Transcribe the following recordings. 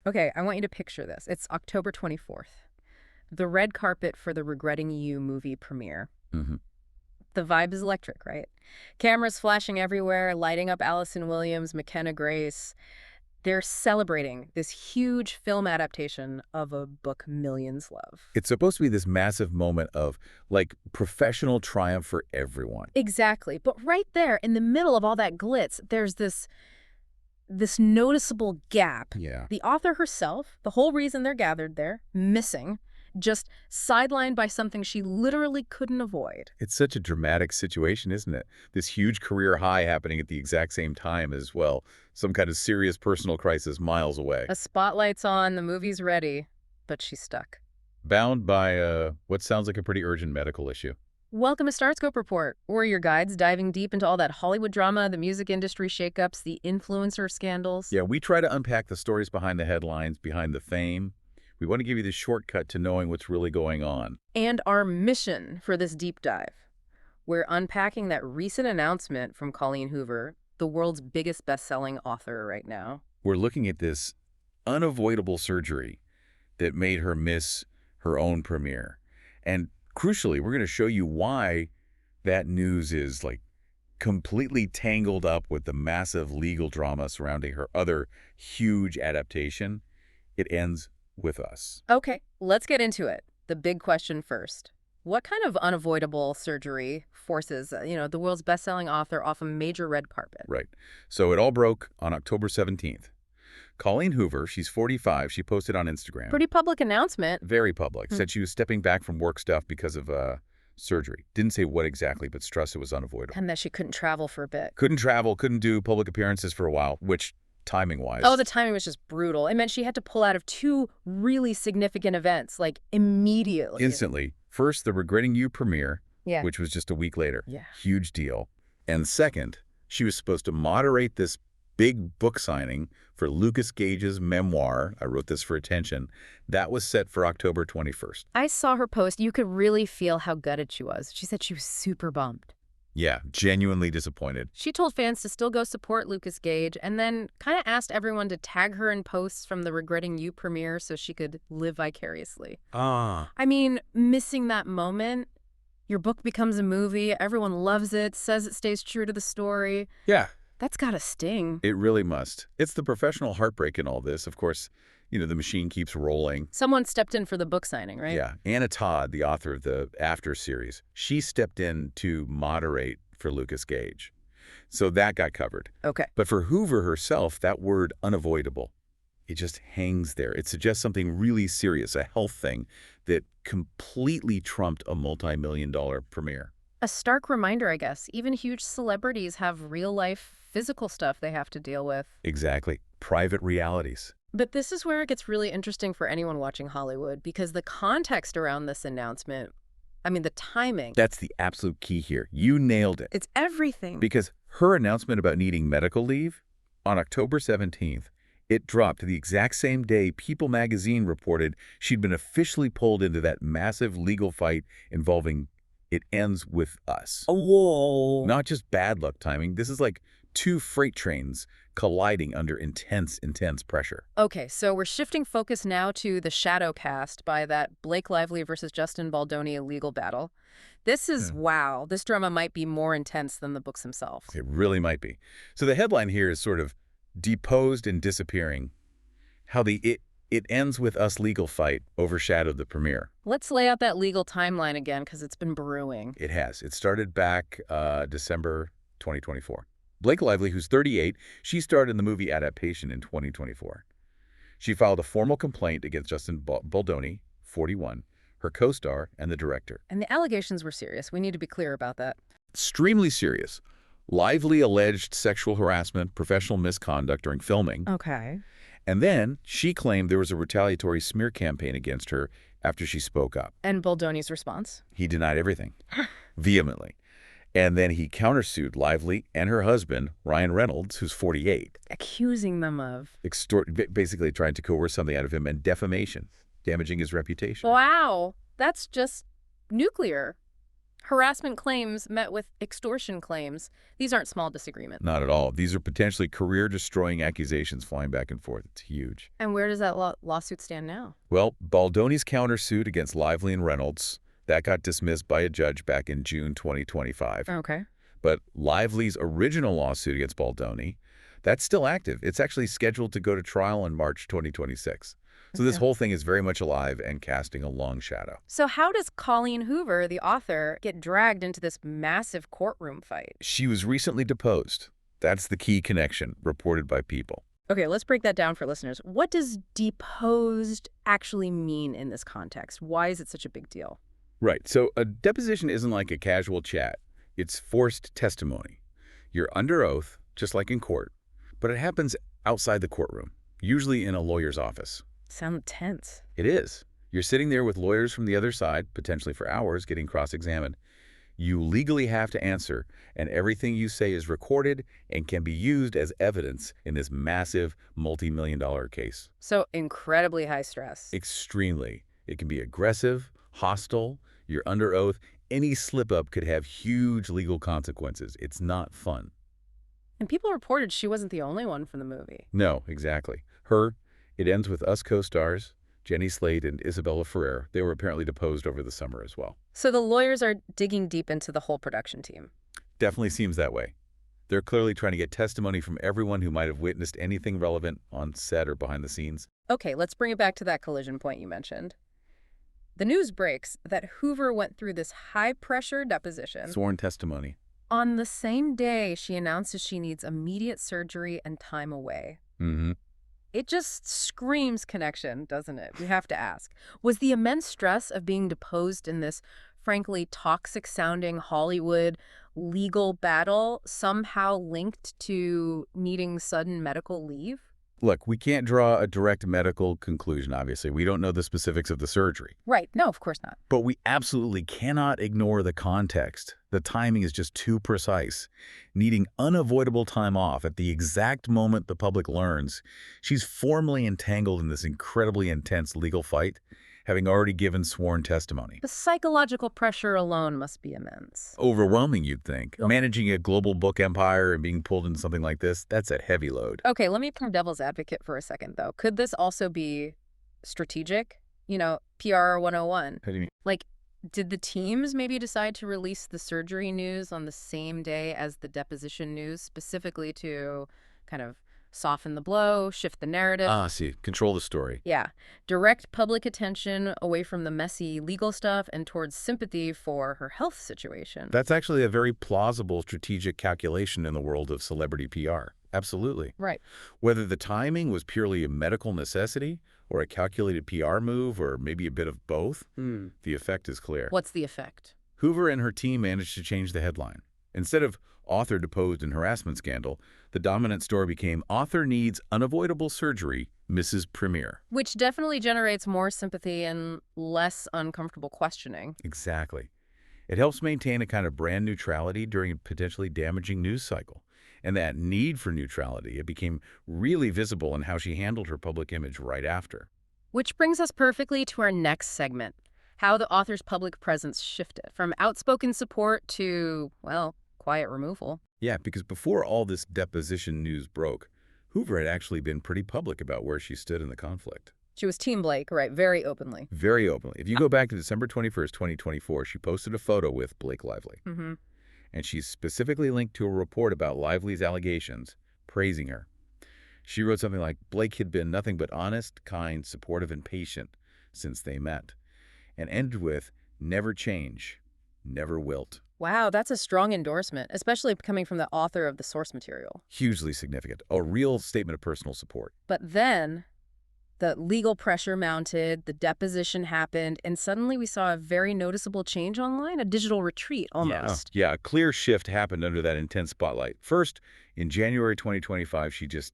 Okay, I want you to picture this. It's October 24th. The red carpet for the Regretting You movie premiere. Hmm. The vibe is electric, right? Cameras flashing everywhere, lighting up Allison Williams, McKenna Grace. They're celebrating this huge film adaptation of a book millions love. It's supposed to be this massive moment of, like, professional triumph for everyone. Exactly. But right there, in the middle of all that glitz, there's this noticeable gap. Yeah. The author herself, the whole reason they're gathered there, missing, just sidelined by something she literally couldn't avoid. It's such a dramatic situation, isn't it? This huge career high happening at the exact same time as, well, some kind of serious personal crisis miles away. A spotlight's on, the movie's ready, but she's stuck. Bound by what sounds like a pretty urgent medical issue. Welcome to Starscope Report. We're your guides diving deep into all that Hollywood drama, the music industry shakeups, the influencer scandals. Yeah, we try to unpack the stories behind the headlines, behind the fame. We want to give you the shortcut to knowing what's really going on. And our mission for this deep dive. We're unpacking that recent announcement from Colleen Hoover, the world's biggest best-selling author right now. We're looking at this unavoidable surgery that made her miss her own premiere. And crucially, we're going to show you why that news is, like, completely tangled up with the massive legal drama surrounding her other huge adaptation. It ends with us. Okay, let's get into it. The big question first. What kind of unavoidable surgery forces, the world's best-selling author off a major red carpet? Right. So it all broke on October 17th. Colleen Hoover, she's 45, she posted on Instagram. Pretty public announcement. Very public. Said she was stepping back from work stuff because of surgery. Didn't say what exactly, but stressed it was unavoidable. And that she couldn't travel for a bit. Couldn't travel, couldn't do public appearances for a while, which, timing-wise... Oh, the timing was just brutal. It meant she had to pull out of two really significant events, like, immediately. Instantly. First, the Regretting You premiere, Yeah. which was just a week later. Yeah. Huge deal. And second, she was supposed to moderate this big book signing for Lukas Gage's memoir. I wrote this for attention. That was set for October 21st. I saw her post. You could really feel how gutted she was. She said she was super bummed. Yeah, genuinely disappointed. She told fans to still go support Lukas Gage and then kind of asked everyone to tag her in posts from the Regretting You premiere so she could live vicariously. Ah. I mean, missing that moment, your book becomes a movie, everyone loves it, says it stays true to the story. Yeah. That's gotta sting. It really must. It's the professional heartbreak in all this. Of course, the machine keeps rolling. Someone stepped in for the book signing, right? Yeah. Anna Todd, the author of the After series, she stepped in to moderate for Lukas Gage. So that got covered. Okay. But for Hoover herself, that word unavoidable, it just hangs there. It suggests something really serious, a health thing that completely trumped a multi-million-dollar premiere. A stark reminder, I guess. Even huge celebrities have real-life physical stuff they have to deal with. Exactly. Private realities. But this is where it gets really interesting for anyone watching Hollywood, because the context around this announcement, the timing. That's the absolute key here. You nailed it. It's everything. Because her announcement about needing medical leave, on October 17th, it dropped the exact same day People magazine reported she'd been officially pulled into that massive legal fight involving It Ends With Us. Whoa. Not just bad luck timing. This is like two freight trains colliding under intense pressure. Okay, so we're shifting focus now to the shadow cast by that Blake Lively versus Justin Baldoni legal battle. This is, wow, this drama might be more intense than the books themselves. It really might be. So the headline here is sort of deposed and disappearing, how the It Ends With Us legal fight overshadowed the premiere. Let's lay out that legal timeline again, because it's been brewing. It has. It started back December 2024. Blake Lively, who's 38, she starred in the movie adaptation in 2024. She filed a formal complaint against Justin Baldoni, 41, her co-star, and the director. And the allegations were serious. We need to be clear about that. Extremely serious. Lively alleged sexual harassment, professional misconduct during filming. Okay. And then she claimed there was a retaliatory smear campaign against her after she spoke up. And Baldoni's response? He denied everything, vehemently. And then he countersued Lively and her husband, Ryan Reynolds, who's 48. Accusing them of? Basically trying to coerce something out of him, and defamation, damaging his reputation. Wow. That's just nuclear. Harassment claims met with extortion claims. These aren't small disagreements. Not at all. These are potentially career-destroying accusations flying back and forth. It's huge. And where does that lawsuit stand now? Well, Baldoni's countersuit against Lively and Reynolds, that got dismissed by a judge back in June 2025. Okay. But Lively's original lawsuit against Baldoni, that's still active. It's actually scheduled to go to trial in March 2026. So this Okay. whole thing is very much alive and casting a long shadow. So how does Colleen Hoover, the author, get dragged into this massive courtroom fight? She was recently deposed. That's the key connection, reported by People. Okay, let's break that down for listeners. What does deposed actually mean in this context? Why is it such a big deal? Right. So a deposition isn't like a casual chat. It's forced testimony. You're under oath, just like in court, but it happens outside the courtroom, usually in a lawyer's office. Sounds tense. It is. You're sitting there with lawyers from the other side, potentially for hours, getting cross-examined. You legally have to answer, and everything you say is recorded and can be used as evidence in this massive multi-million-dollar case. So incredibly high stress. Extremely. It can be aggressive, hostile, you're under oath. Any slip-up could have huge legal consequences. It's not fun. And people reported she wasn't the only one from the movie. No, exactly. It ends with us co-stars, Jenny Slate and Isabella Ferrer. They were apparently deposed over the summer as well. So the lawyers are digging deep into the whole production team. Definitely seems that way. They're clearly trying to get testimony from everyone who might have witnessed anything relevant on set or behind the scenes. Okay, let's bring it back to that collision point you mentioned. The news breaks that Hoover went through this high-pressure deposition Sworn testimony. on the same day she announces she needs immediate surgery and time away. Mm-hmm. It just screams connection, doesn't it? We have to ask. Was the immense stress of being deposed in this, frankly, toxic-sounding Hollywood legal battle somehow linked to needing sudden medical leave? Look, we can't draw a direct medical conclusion, obviously. We don't know the specifics of the surgery. Right. No, of course not. But we absolutely cannot ignore the context. The timing is just too precise. Needing unavoidable time off at the exact moment the public learns she's formally entangled in this incredibly intense legal fight, having already given sworn testimony. The psychological pressure alone must be immense. Overwhelming, you'd think. Yep. Managing a global book empire and being pulled into something like this, that's a heavy load. Okay, let me play devil's advocate for a second, though. Could this also be strategic? PR 101. How do you mean? Like, did the teams maybe decide to release the surgery news on the same day as the deposition news, specifically to kind of soften the blow, shift the narrative? See, control the story. Yeah. Direct public attention away from the messy legal stuff and towards sympathy for her health situation. That's actually a very plausible strategic calculation in the world of celebrity PR. Absolutely. Right. Whether the timing was purely a medical necessity or a calculated PR move or maybe a bit of both, the effect is clear. What's the effect? Hoover and her team managed to change the headline. Instead of author deposed in harassment scandal, the dominant story became author needs unavoidable surgery, Mrs. Premier. Which definitely generates more sympathy and less uncomfortable questioning. Exactly. It helps maintain a kind of brand neutrality during a potentially damaging news cycle. And that need for neutrality, it became really visible in how she handled her public image right after. Which brings us perfectly to our next segment, how the author's public presence shifted from outspoken support to, well, quiet removal. Yeah, because before all this deposition news broke, Hoover had actually been pretty public about where she stood in the conflict. She was Team Blake, right, very openly. Very openly. If you go back to December 21st, 2024, she posted a photo with Blake Lively. Mm-hmm. And she's specifically linked to a report about Lively's allegations, praising her. She wrote something like, Blake had been nothing but honest, kind, supportive, and patient since they met. And ended with, never change, never wilt. Wow, that's a strong endorsement, especially coming from the author of the source material. Hugely significant. A real statement of personal support. But then the legal pressure mounted, the deposition happened, and suddenly we saw a very noticeable change online, a digital retreat almost. Yeah, a clear shift happened under that intense spotlight. First, in January 2025, she just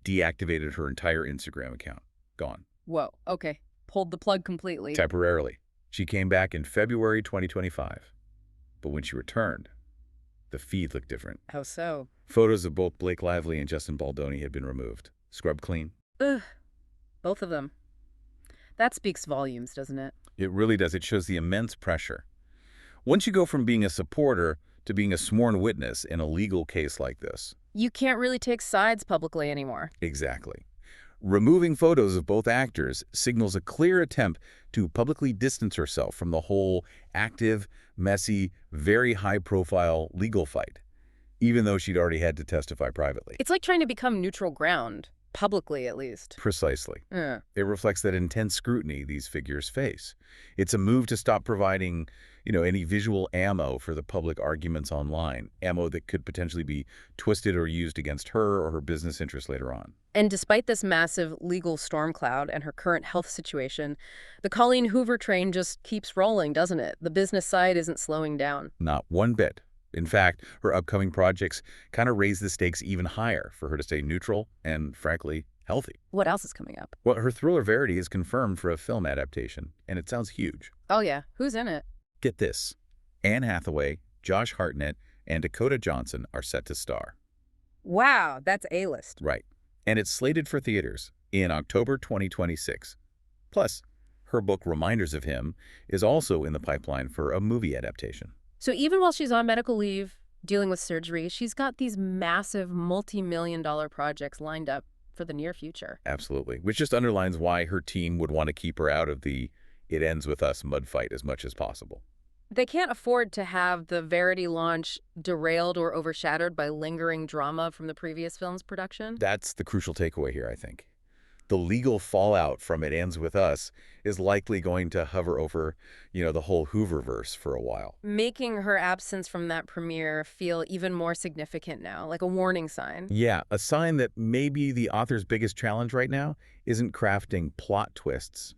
deactivated her entire Instagram account. Gone. Whoa, okay. Pulled the plug completely. Temporarily. She came back in February 2025. But when she returned, the feed looked different. How so? Photos of both Blake Lively and Justin Baldoni had been removed. Scrubbed clean. Ugh. Both of them. That speaks volumes, doesn't it? It really does. It shows the immense pressure. Once you go from being a supporter to being a sworn witness in a legal case like this. You can't really take sides publicly anymore. Exactly. Removing photos of both actors signals a clear attempt to publicly distance herself from the whole active, messy, very high-profile legal fight, even though she'd already had to testify privately. It's like trying to become neutral ground, publicly at least. Precisely. Yeah. It reflects that intense scrutiny these figures face. It's a move to stop providing, any visual ammo for the public arguments online, ammo that could potentially be twisted or used against her or her business interests later on. And despite this massive legal storm cloud and her current health situation, the Colleen Hoover train just keeps rolling, doesn't it? The business side isn't slowing down. Not one bit. In fact, her upcoming projects kind of raise the stakes even higher for her to stay neutral and, frankly, healthy. What else is coming up? Well, her thriller Verity is confirmed for a film adaptation, and it sounds huge. Oh yeah, who's in it? Get this. Anne Hathaway, Josh Hartnett, and Dakota Johnson are set to star. Wow, that's A-list. Right. And it's slated for theaters in October 2026. Plus, her book Reminders of Him is also in the pipeline for a movie adaptation. So even while she's on medical leave, dealing with surgery, she's got these massive multi-million-dollar projects lined up for the near future. Absolutely. Which just underlines why her team would want to keep her out of the "it ends with us" mud fight as much as possible. They can't afford to have the Verity launch derailed or overshadowed by lingering drama from the previous film's production. That's the crucial takeaway here, I think. The legal fallout from "It Ends With Us" is likely going to hover over, the whole Hooververse for a while. Making her absence from that premiere feel even more significant now, like a warning sign. Yeah, a sign that maybe the author's biggest challenge right now isn't crafting plot twists.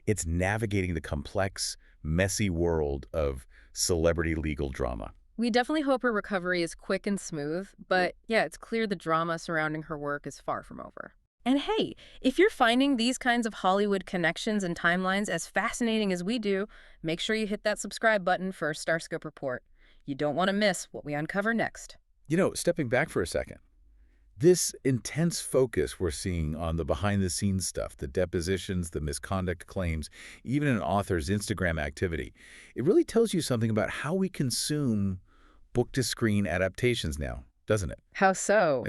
It's navigating the complex, messy world of celebrity legal drama. We definitely hope her recovery is quick and smooth, but yeah, it's clear the drama surrounding her work is far from over. And hey, if you're finding these kinds of Hollywood connections and timelines as fascinating as we do, make sure you hit that subscribe button for our Starscope report. You don't want to miss what we uncover next. Stepping back for a second, this intense focus we're seeing on the behind-the-scenes stuff, the depositions, the misconduct claims, even an author's Instagram activity, it really tells you something about how we consume book-to-screen adaptations now, doesn't it? How so?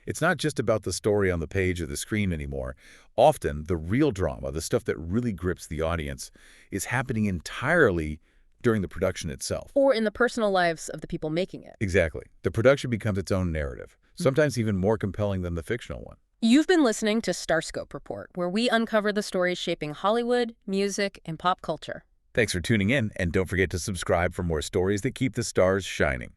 It's not just about the story on the page or the screen anymore. Often, the real drama, the stuff that really grips the audience, is happening entirely during the production itself. Or in the personal lives of the people making it. Exactly. The production becomes its own narrative, sometimes even more compelling than the fictional one. You've been listening to Starscope Report, where we uncover the stories shaping Hollywood, music, and pop culture. Thanks for tuning in, and don't forget to subscribe for more stories that keep the stars shining.